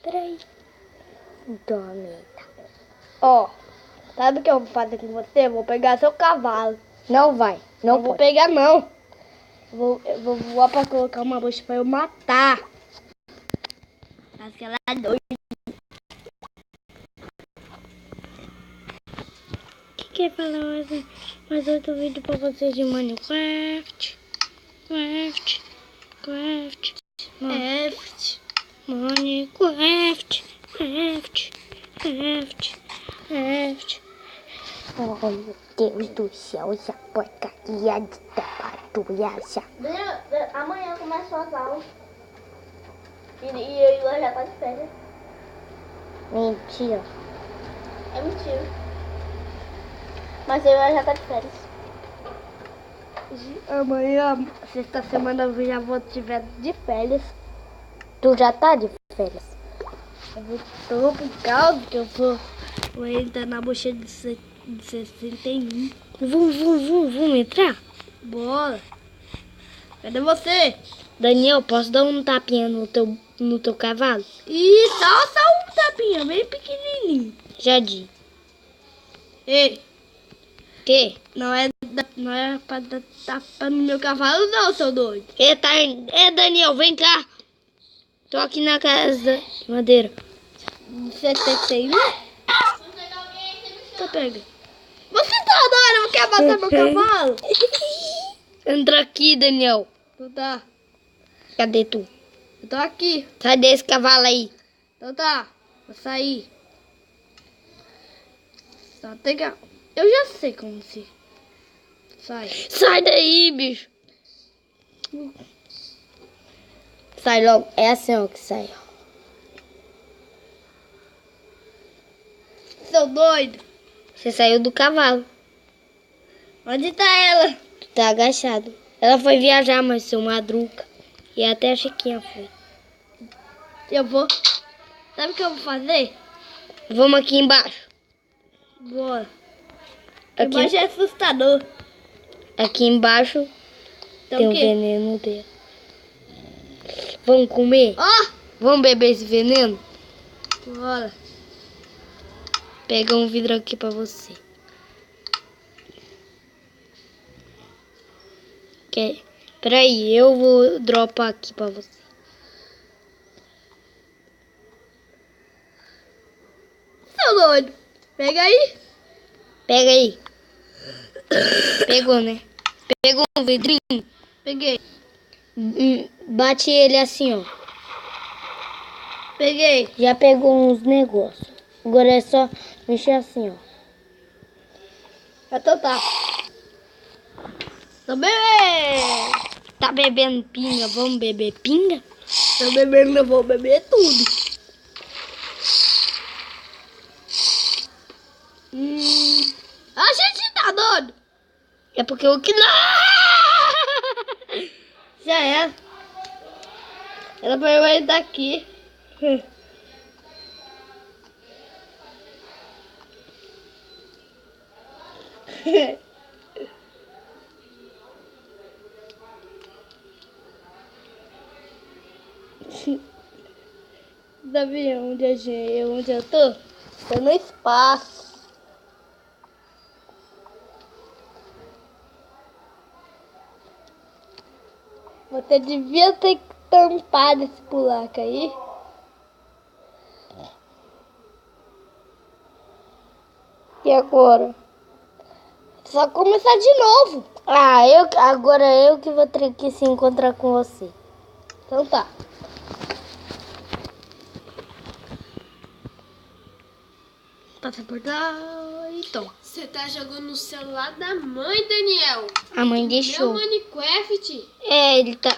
Peraí. Dorme. Ó, sabe o que eu vou fazer com você? Eu vou pegar seu cavalo. Não vai. Não vou pode. pegar, não. Eu vou voar pra colocar uma bucha pra eu matar. Aquela doida. Quer falar mais outro vídeo pra vocês de Minecraft? Minecraft. Oh, meu Deus do céu, essa porcaria de tapatura. Amanhã começa as aulas. E eu já tá de férias. Mentira. É mentira. Mas eu já tá de férias. Amanhã, sexta semana, eu já vou tiver de férias. Tu já tá de férias? Eu tô por causa que eu vou entrar na bucha de 61. Vamos entrar? Bora. Cadê você? Daniel, posso dar um tapinha no teu cavalo? Ih, só um tapinha, bem pequenininho. Jardim. Ei, Que? não é pra dar tapa no meu cavalo não, seu doido. Daniel, vem cá. Tô aqui na casa de madeira. 71? Tá pega. Você tá doido? Não quer matar meu cavalo? Entra aqui, Daniel. Então tá. Cadê tu? Eu tô aqui. Sai desse cavalo aí. Então tá. Vou sair. Só tem que... Eu já sei como se sai. Sai daí, bicho. Sai logo. É assim, ó, que sai, ó. Seu doido. Você saiu do cavalo. Onde tá ela? Tu tá agachado. Ela foi viajar, mas seu Madruga. E até a Chiquinha foi. Eu vou... Sabe o que eu vou fazer? Vamos aqui embaixo. Bora. Aqui, Embaixo é assustador. aqui embaixo Então tem o o quê? veneno dele. Vamos comer? Ó! Vamos beber esse veneno? Bora. Pega um vidro aqui pra você. Peraí, eu vou dropar aqui pra você. Seu doido. Pega aí. Pega aí. Pegou, né? Pegou um vidrinho. Peguei. Bate ele assim, ó. Peguei. Já pegou uns negócios. Agora é só mexer assim, ó. Então tá. Tô bebendo. Tá bebendo pinga? Vamos beber pinga? Tô bebendo, eu vou beber tudo. A gente tá doido. É porque o que não... Já é. Ela vai daqui. Sabe onde eu tô? Tô no espaço. Você devia ter tampado esse buraco aí. E agora? Só começar de novo. Agora eu que vou ter que se encontrar com você. Então tá. Passa por lá, então. Você tá jogando no celular da mãe, Daniel? A mãe Meu deixou. Minecraft?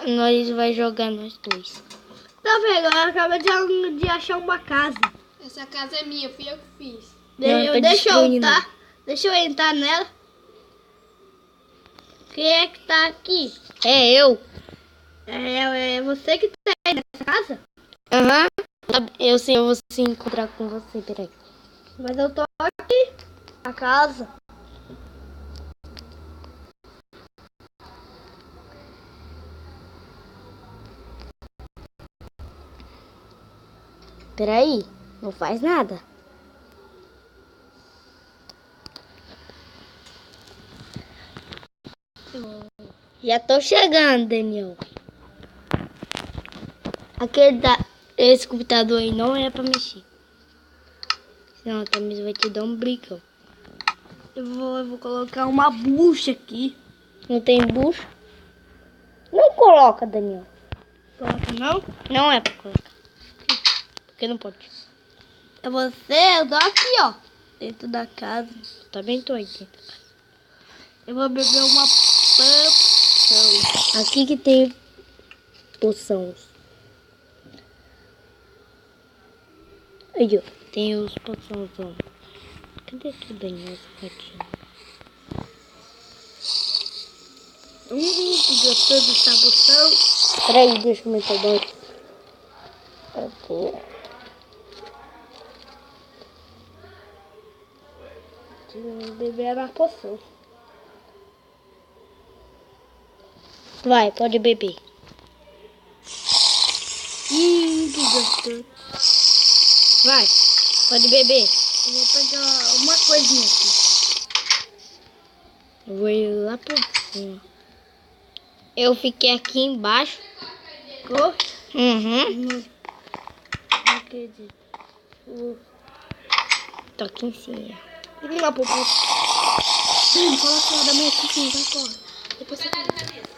Nós vai jogar nós dois. Tá vendo? Eu acabei de achar uma casa. Essa casa é minha, fui eu que fiz. Não, tá Deixa eu destruindo. entrar. Deixa eu entrar nela. Quem é que tá aqui? É eu. É você que tá aí nessa casa? Aham. Eu sei, eu vou se encontrar com você, peraí. Mas eu tô aqui. Na casa. Peraí, não faz nada. Já tô chegando, Daniel. Esse computador aí não é pra mexer. Senão a Tamires vai te dar um bricão. Eu vou colocar uma bucha aqui. Não tem bucho? Não coloca, Daniel. Coloca não? Não é pra colocar. Porque não pode. Eu dou aqui, ó. Dentro da casa. Também tô aí dentro. Eu vou beber uma poção. Aqui que tem poções. Aí, ó. Tem os poções. Cadê tu, Daniel? Que gostoso essa poção. Peraí, deixa eu meter o banho. Aqui. Vou beber a poção. Vai, pode beber. Que gostoso. Vai, pode beber. Eu vou pegar uma coisinha aqui. Eu vou ir lá por cima. Eu fiquei aqui embaixo. Ficou? Uhum. Não acredito. Tô aqui em cima. Vem lá, Popô. Vem, coloca ela da minha aqui, sim, vai, corre. Depois você vai.